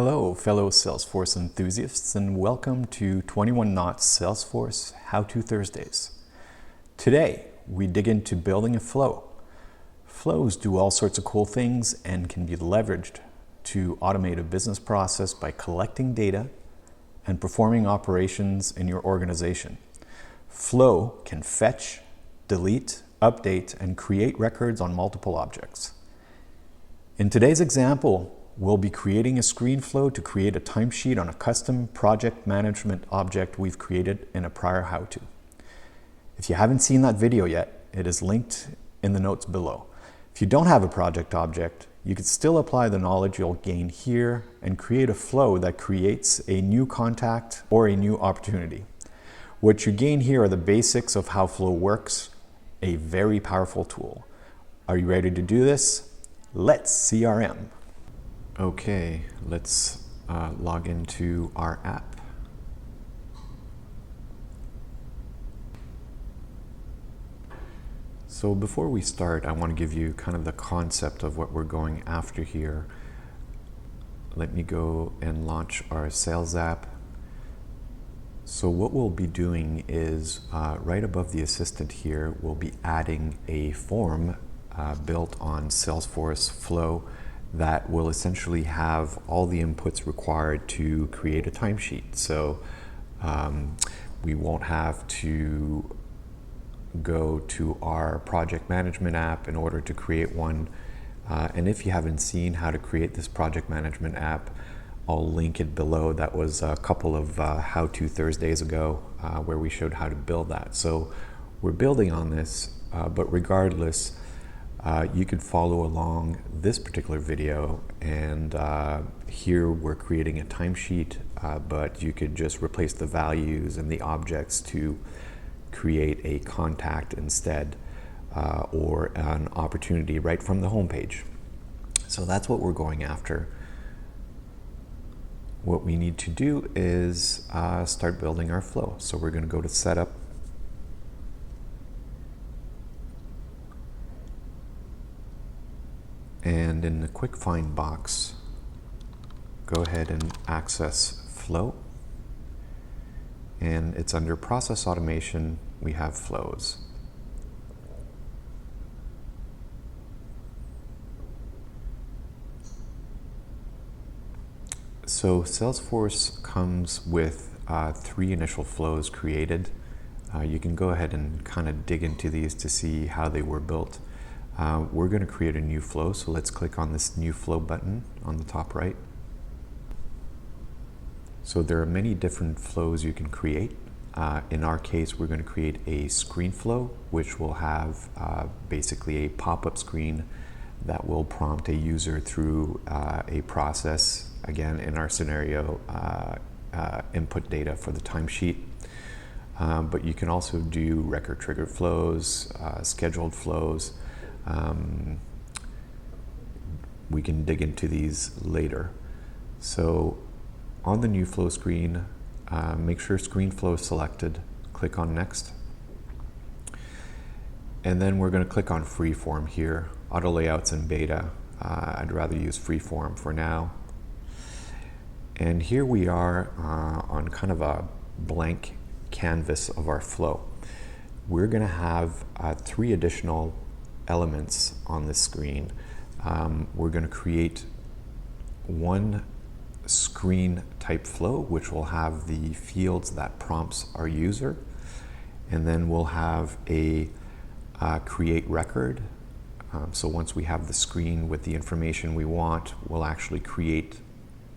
Hello, fellow Salesforce enthusiasts, and welcome to 21 Knots Salesforce How-To Thursdays. Today, we dig into building a flow. Flows do all sorts of cool things and can be leveraged to automate a business process by collecting data and performing operations in your organization. Flow can fetch, delete, update, and create records on multiple objects. In today's example, we'll be creating a screen flow to create a timesheet on a custom project management object we've created in a prior how-to. If you haven't seen that video yet, it is linked in the notes below. If you don't have a project object, you can still apply the knowledge you'll gain here and create a flow that creates a new contact or a new opportunity. What you gain here are the basics of how Flow works, a very powerful tool. Are you ready to do this? Let's CRM. Okay, let's log into our app. So before we start, I want to give you kind of the concept of what we're going after here. Let me go and launch our sales app. So what we'll be doing is right above the assistant here, we'll be adding a form built on Salesforce Flow that will essentially have all the inputs required to create a timesheet. So we won't have to go to our project management app in order to create one. And if you haven't seen how to create this project management app, I'll link it below. That was a couple of how-to Thursdays ago where we showed how to build that. So we're building on this, but regardless, you could follow along this particular video, and here we're creating a timesheet, but you could just replace the values and the objects to create a contact instead, or an opportunity right from the home page. So that's what we're going after. What we need to do is start building our flow. So we're going to go to Setup, and in the quick find box, go ahead and access Flow. And it's under Process Automation, we have Flows. So Salesforce comes with 3 initial flows created. You can go ahead and kind of dig into these to see how they were built. We're going to create a new flow, so let's click on this new flow button on the top right. So there are many different flows you can create. In our case, we're going to create a screen flow, which will have basically a pop-up screen that will prompt a user through a process. Again, in our scenario, input data for the timesheet. But you can also do record triggered flows, scheduled flows. We can dig into these later. So on the new flow screen, make sure screen flow is selected, click on next. And then we're going to click on freeform here. Auto layouts in beta. I'd rather use freeform for now. And here we are on kind of a blank canvas of our flow. We're going to have 3 additional elements on this screen. We're going to create one screen type flow, which will have the fields that prompts our user. And then we'll have a create record. So once we have the screen with the information we want, we'll actually create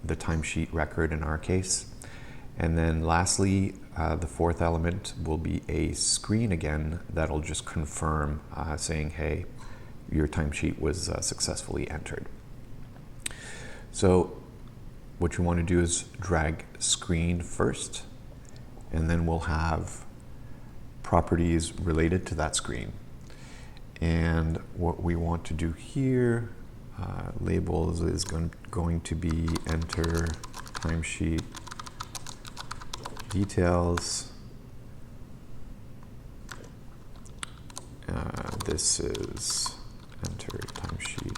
the timesheet record in our case. And then lastly, the 4th element will be a screen again that'll just confirm saying, hey, your timesheet was successfully entered. So what you want to do is drag screen first, and then we'll have properties related to that screen. And what we want to do here, labels is going to be enter timesheet details. This is enter timesheet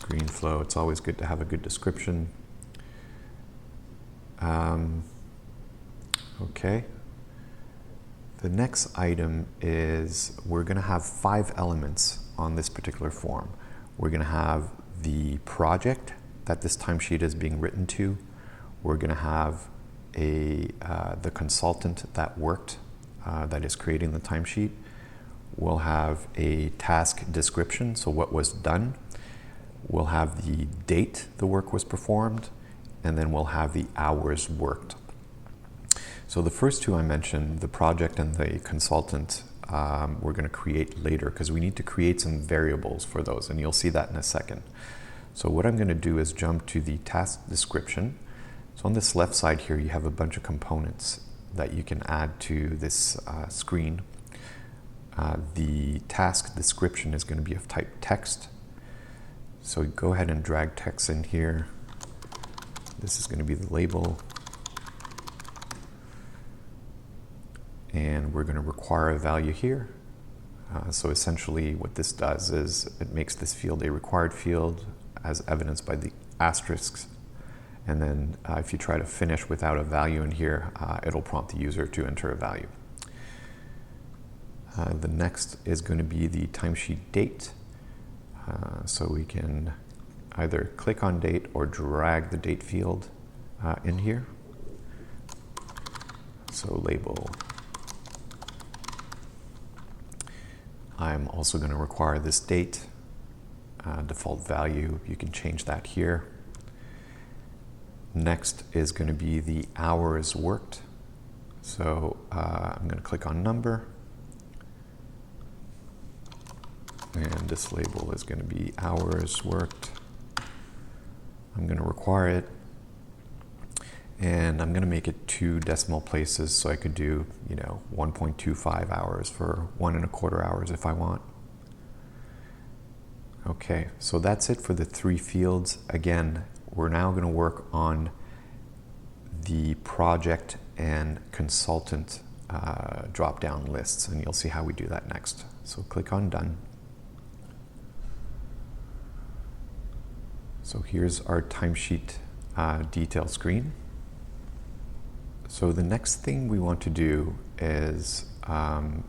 screen flow. It's always good to have a good description. Okay. The next item is we're going to have 5 elements on this particular form. We're going to have the project that this timesheet is being written to. We're going to have the consultant that worked, that is creating the timesheet. We'll have a task description, so what was done. We'll have the date the work was performed, and then we'll have the hours worked. So the first two I mentioned, the project and the consultant, we're going to create later because we need to create some variables for those, and you'll see that in a second. So what I'm going to do is jump to the task description. So on this left side here, you have a bunch of components that you can add to this screen. The task description is going to be of type text. So go ahead and drag text in here. This is going to be the label. And we're going to require a value here. So essentially what this does is it makes this field a required field as evidenced by the asterisks. And then if you try to finish without a value in here, it'll prompt the user to enter a value. The next is going to be the timesheet date. So we can either click on date or drag the date field in here. So label. I'm also going to require this date, default value. You can change that here. Next is going to be the hours worked. So I'm going to click on number. And this label is going to be hours worked. I'm going to require it. And I'm going to make it 2 decimal places, so I could do, 1.25 hours for 1.25 hours if I want. Okay, so that's it for the 3 fields. Again, we're now going to work on the project and consultant drop-down lists, and you'll see how we do that next. So click on Done. So here's our timesheet detail screen. So the next thing we want to do is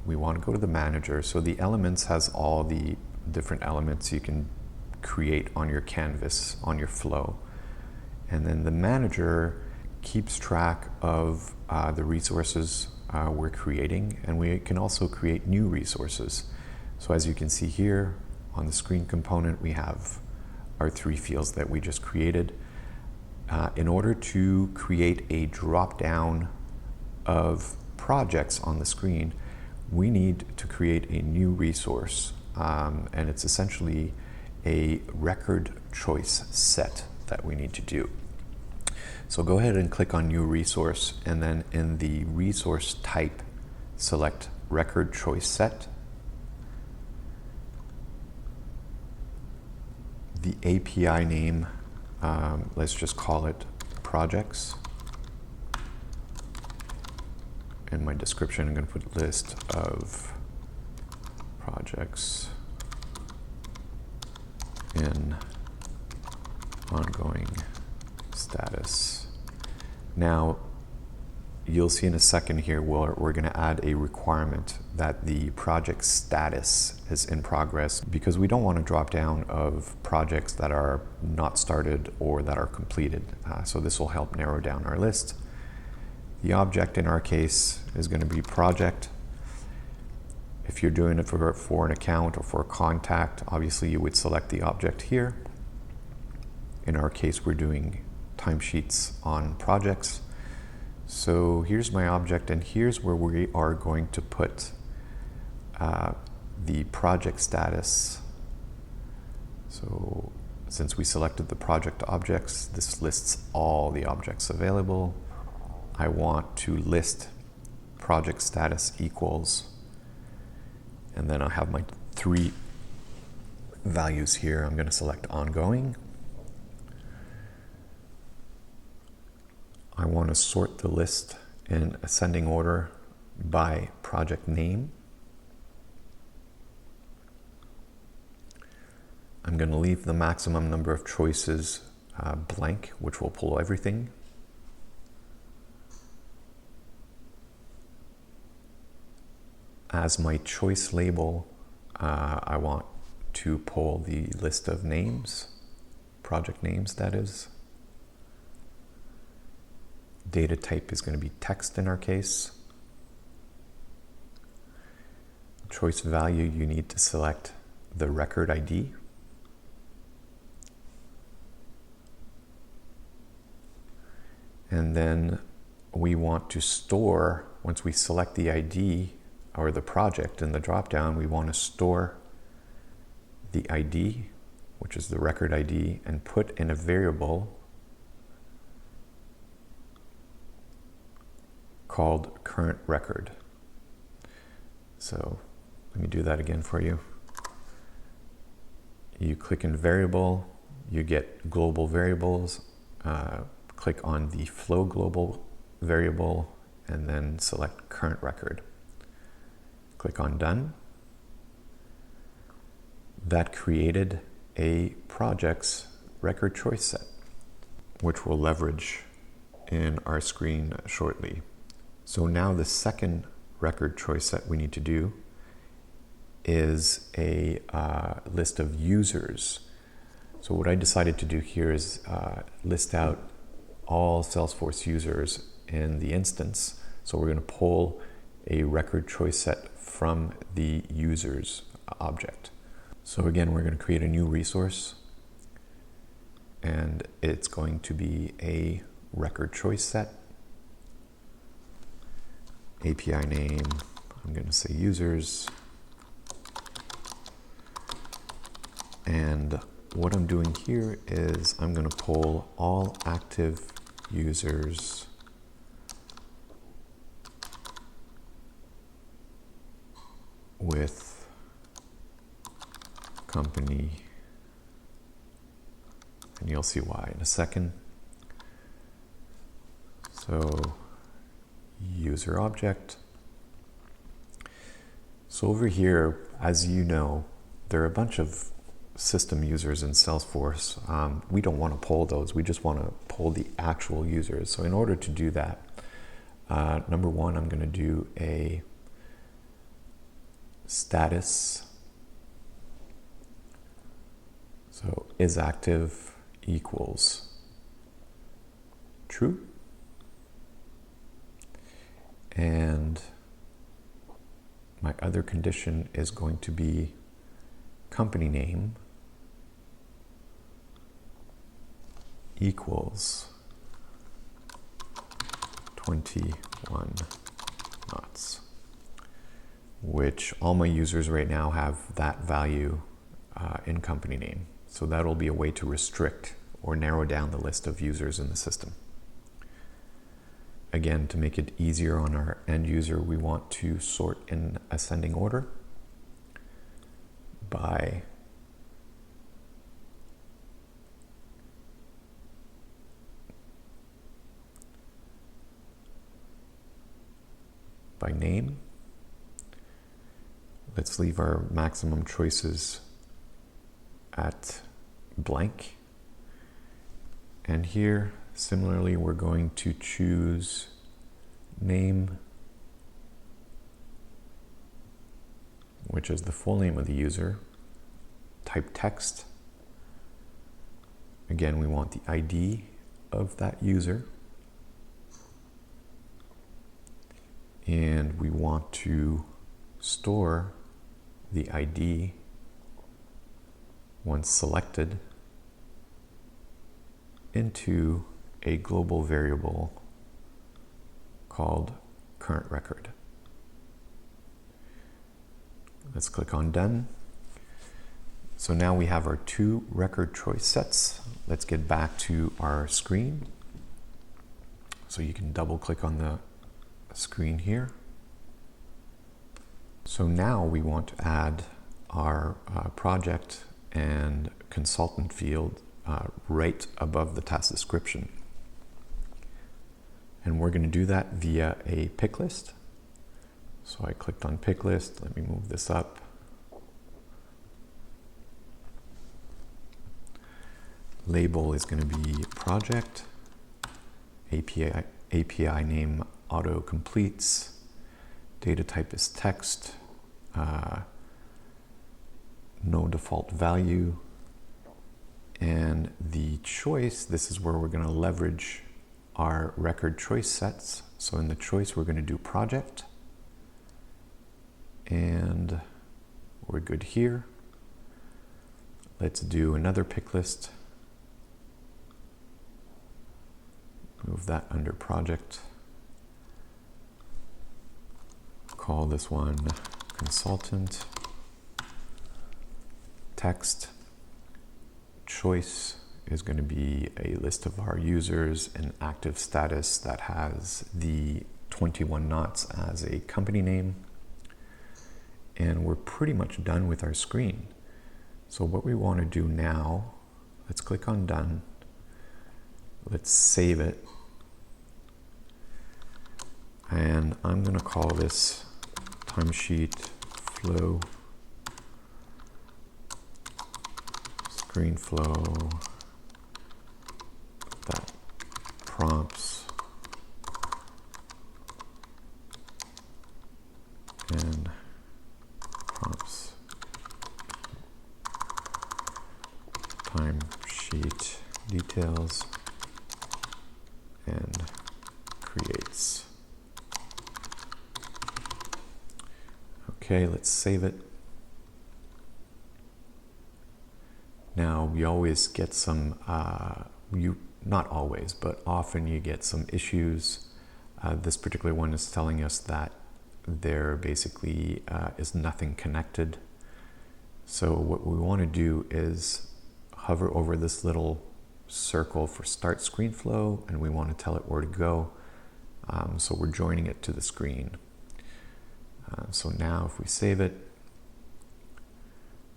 we want to go to the manager. So the elements has all the different elements you can create on your canvas, on your flow. And then the manager keeps track of the resources we're creating, and we can also create new resources. So as you can see here on the screen component, we have our 3 fields that we just created. In order to create a drop-down of projects on the screen, we need to create a new resource, and it's essentially a record choice set that we need to do. So go ahead and click on New Resource, and then in the resource type, select Record Choice Set. The API name, let's just call it projects. In my description, I'm going to put list of projects in ongoing status. Now, you'll see in a second here where we're going to add a requirement that the project status is in progress, because we don't want to drop down of projects that are not started or that are completed. So this will help narrow down our list. The object in our case is going to be project. If you're doing it for an account or for a contact, obviously you would select the object here. In our case, we're doing timesheets on projects. So here's my object, and here's where we are going to put the project status. So since we selected the project objects, this lists all the objects available. I want to list project status equals, and then I have my 3 values here. I'm going to select ongoing. I want to sort the list in ascending order by project name. I'm going to leave the maximum number of choices blank, which will pull everything. As my choice label, I want to pull the list of names, project names that is. Data type is going to be text in our case. Choice value, you need to select the record ID. And then we want to store, once we select the ID or the project in the dropdown, we want to store the ID, which is the record ID, and put in a variable called current record. So let me do that again for you. You click in variable, you get global variables, click on the flow global variable, and then select current record. Click on done. That created a project's record choice set, which we'll leverage in our screen shortly. So now the second record choice set we need to do is a list of users. So what I decided to do here is list out all Salesforce users in the instance. So we're going to pull a record choice set from the users object. So again, we're going to create a new resource, and it's going to be a record choice set. API name, I'm going to say users. And what I'm doing here is I'm going to pull all active users with company, and you'll see why in a second. So user object. So over here, as you know, there are a bunch of system users in Salesforce. We don't want to pull those. We just want to pull the actual users. So in order to do that, number one, I'm going to do a status. So is active equals true. And my other condition is going to be company name equals 21 knots, which all my users right now have that value in company name. So that'll be a way to restrict or narrow down the list of users in the system. Again, to make it easier on our end user, we want to sort in ascending order by name. Let's leave our maximum choices at blank. And here, similarly, we're going to choose name, which is the full name of the user, type text. Again, we want the ID of that user. And we want to store the ID once selected into a global variable called current record. Let's click on done. So now we have our two record choice sets. Let's get back to our screen. So you can double click on the screen here. So now we want to add our project and consultant field right above the task description. And we're going to do that via a pick list. So I clicked on pick list. Let me move this up. Label is going to be project. API name auto completes. Data type is text. No default value. And the choice, this is where we're going to leverage our record choice sets. So in the choice, we're going to do project. And we're good here. Let's do another pick list. Move that under project. Call this one consultant. Text. Choice is going to be a list of our users and active status that has the 21 knots as a company name. And we're pretty much done with our screen. So what we want to do now, let's click on done. Let's save it. And I'm going to call this Timesheet Flow, Screen Flow, that prompts and prompts timesheet details and creates. Okay, let's save it. Now we always get some, not always, but often you get some issues. This particular one is telling us that there basically is nothing connected. So what we want to do is hover over this little circle for start screen flow, and we want to tell it where to go. So we're joining it to the screen. So now if we save it,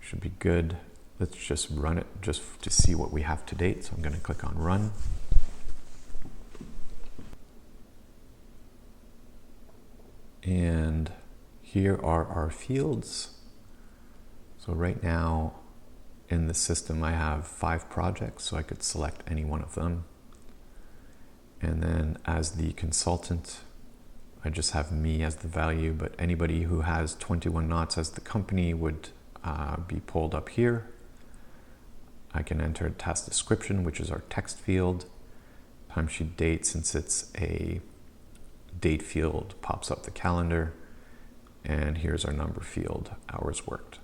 should be good. Let's just run it just to see what we have to date. So I'm going to click on run. And here are our fields. So right now in the system, I have 5 projects, so I could select any one of them. And then as the consultant, I just have me as the value, but anybody who has 21 knots as the company would be pulled up here. I can enter a task description, which is our text field. Timesheet date, since it's a date field, pops up the calendar. And here's our number field, hours worked.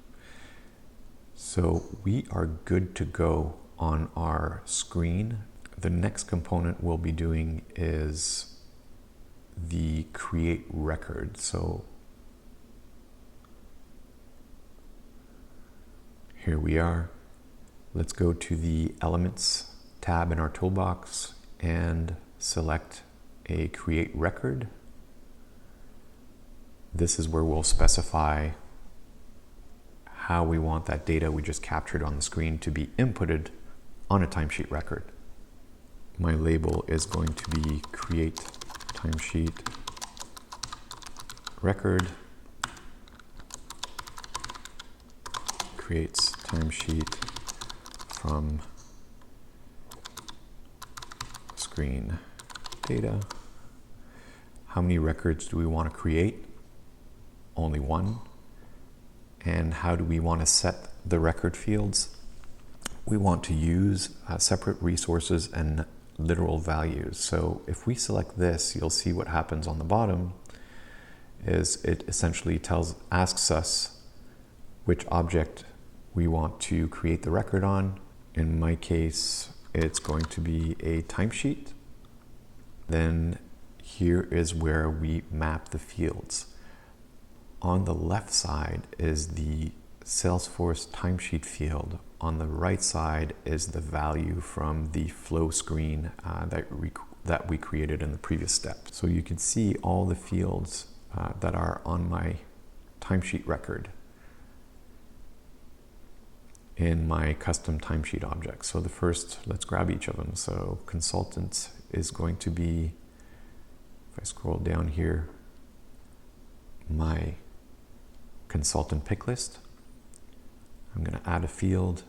So we are good to go on our screen. The next component we'll be doing is the create record. So here we are. Let's go to the Elements tab in our toolbox and select a create record. This is where we'll specify how we want that data we just captured on the screen to be inputted on a timesheet record. My label is going to be create timesheet record, creates timesheet from screen data. How many records do we want to create? Only one. And how do we want to set the record fields? We want to use separate resources and literal values. So if we select this, you'll see what happens on the bottom is it essentially asks us which object we want to create the record on. In my case, it's going to be a timesheet. Then here is where we map the fields. On the left side is the Salesforce timesheet field. On the right side is the value from the flow screen that we created in the previous step. So you can see all the fields that are on my timesheet record in my custom timesheet object. So the first, let's grab each of them. So consultant is going to be, if I scroll down here, my consultant pick list. I'm going to add a field.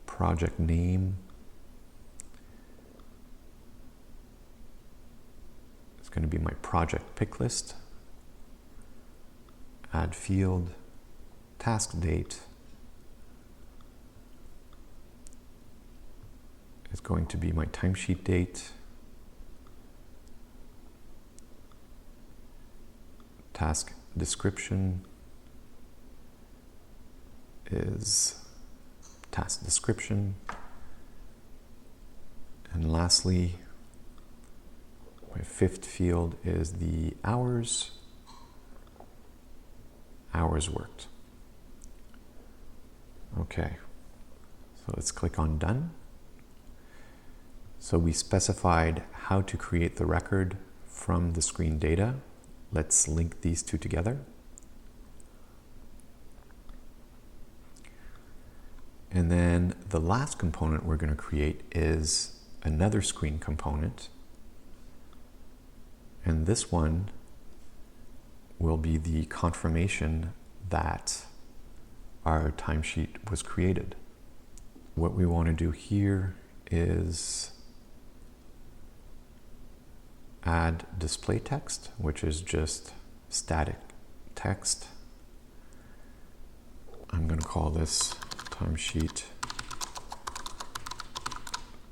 project name is going to be my project pick list. Add field, task date is going to be my timesheet date. Task description is task description. And lastly, my fifth field is the hours worked. Okay, so let's click on done. So we specified how to create the record from the screen data. Let's link these two together. And then the last component we're going to create is another screen component. And this one will be the confirmation that our timesheet was created. What we want to do here is add display text, which is just static text. I'm going to call this timesheet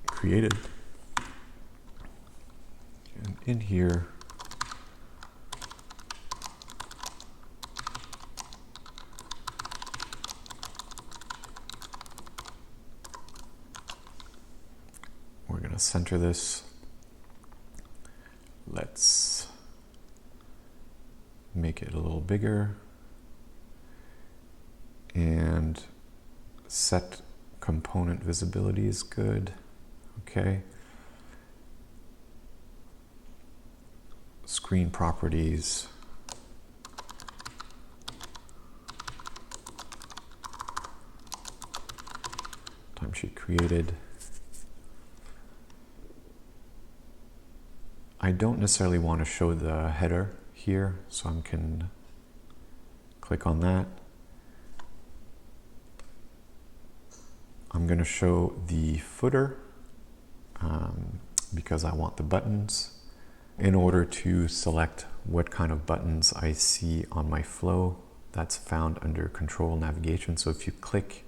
created. And in here, we're going to center this. Let's make it a little bigger and set component visibility is good. Okay. Screen properties. Timesheet created. I don't necessarily want to show the header here, so I can click on that. I'm going to show the footer because I want the buttons. In order to select what kind of buttons I see on my flow, that's found under control navigation. So if you click,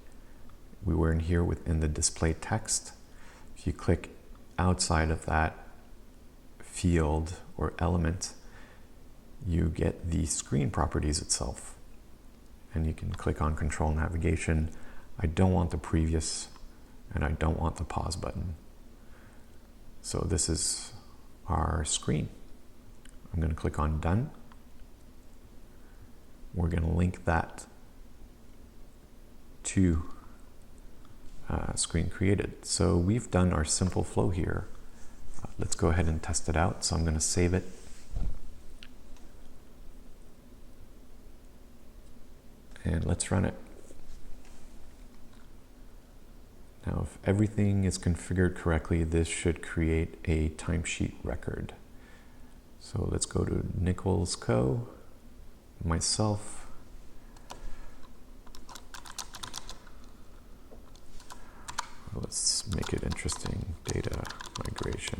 we were in here within the display text. If you click outside of that field or element, you get the screen properties itself. And you can click on control navigation. I don't want the previous and I don't want the pause button. So this is our screen. I'm going to click on done. We're going to link that to screen created. So we've done our simple flow here. Let's go ahead and test it out. So I'm going to save it. And let's run it. Now, if everything is configured correctly, this should create a timesheet record. So let's go to Nichols Co., myself. Let's make it interesting. Data migration.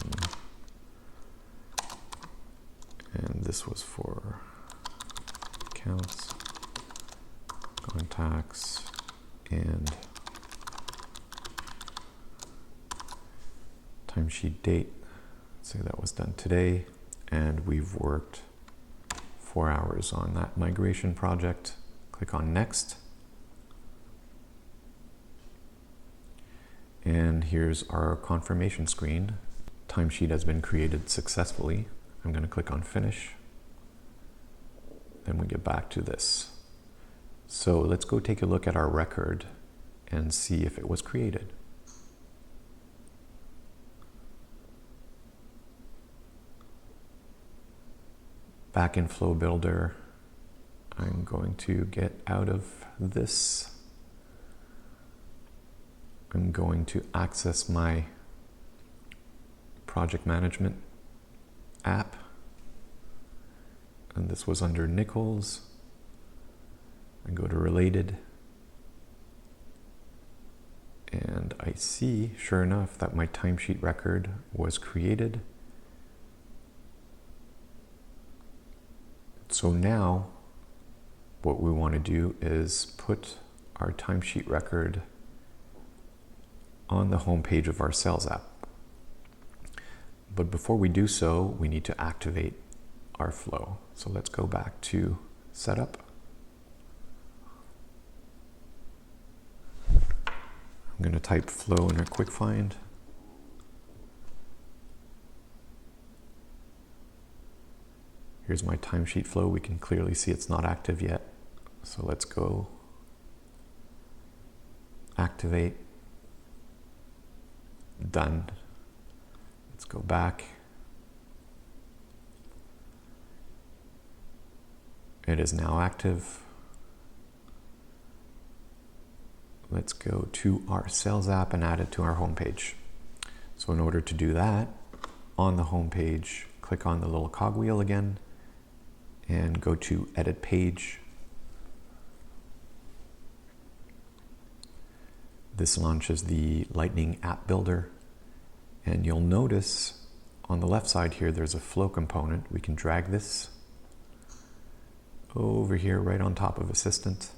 And this was for accounts, contacts, and timesheet date. Let's say that was done today, and we've worked 4 hours on that migration project. Click on next. And here's our confirmation screen. Timesheet has been created successfully. I'm going to click on finish. Then we get back to this. So let's go take a look at our record and see if it was created. Back in Flow Builder, I'm going to get out of this. I'm going to access my project management app. And this was under Nichols. I go to related. And I I see, sure enough, that my timesheet record was created. So now what we want to do is put our timesheet record on the home page of our sales app. But before we do so, we need to activate our flow. So let's go back to Setup. I'm going to type Flow in our quick find. Here's my timesheet flow. We can clearly see it's not active yet. So let's go activate. Done. Let's go back. It is now active. Let's go to our sales app and add it to our homepage. So in order to do that, on the homepage, click on the little cogwheel again and go to Edit Page. This launches the Lightning App Builder. And you'll notice on the left side here, there's a flow component. We can drag this over here right on top of Assistant.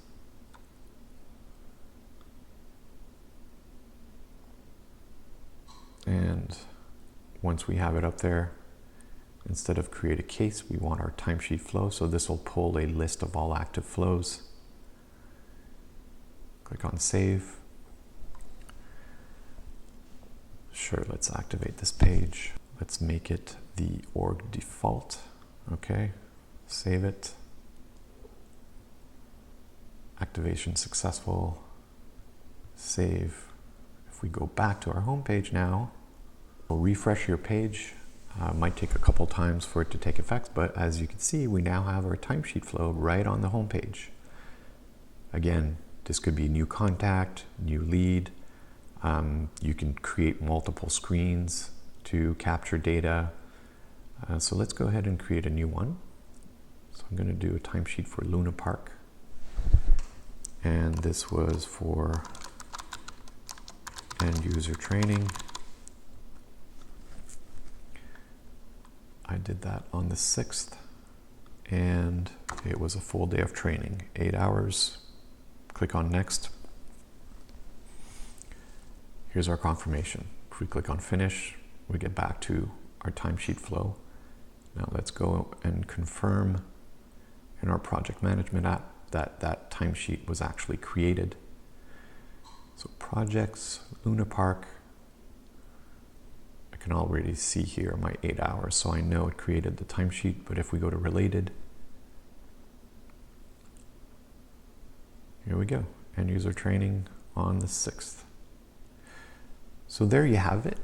And once we have it up there, instead of create a case, we want our timesheet flow. So this will pull a list of all active flows. Click on Save. Sure, let's activate this page. Let's make it the org default. Okay, save it. Activation successful. Save. If we go back to our home page now, we'll refresh your page. Might take a couple times for it to take effect, but as you can see, we now have our timesheet flow right on the home page. Again, this could be new contact, new lead. You can create multiple screens to capture data. So let's go ahead and create a new one. So I'm going to do a timesheet for Luna Park. And this was for end user training. I did that on the 6th, and it was a full day of training, 8 hours. Click on Next. Here's our confirmation. If we click on Finish, we get back to our timesheet flow. Now let's go and confirm in our project management app that that timesheet was actually created. So projects, Luna Park, I can already see here my 8 hours, so I know it created the timesheet. But if we go to related, here we go, end user training on the 6th. So there you have it.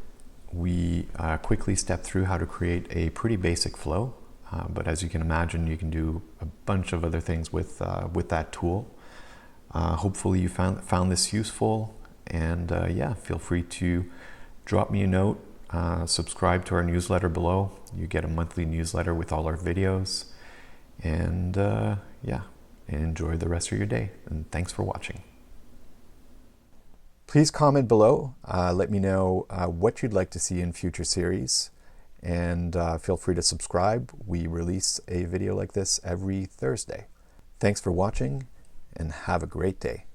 We quickly stepped through how to create a pretty basic flow, but as you can imagine, you can do a bunch of other things with that tool. Hopefully you found this useful, and yeah, feel free to drop me a note, subscribe to our newsletter below. You get a monthly newsletter with all our videos, and yeah, enjoy the rest of your day, and thanks for watching. Please comment below. Let me know what you'd like to see in future series, and feel free to subscribe. We release a video like this every Thursday. Thanks for watching, and have a great day.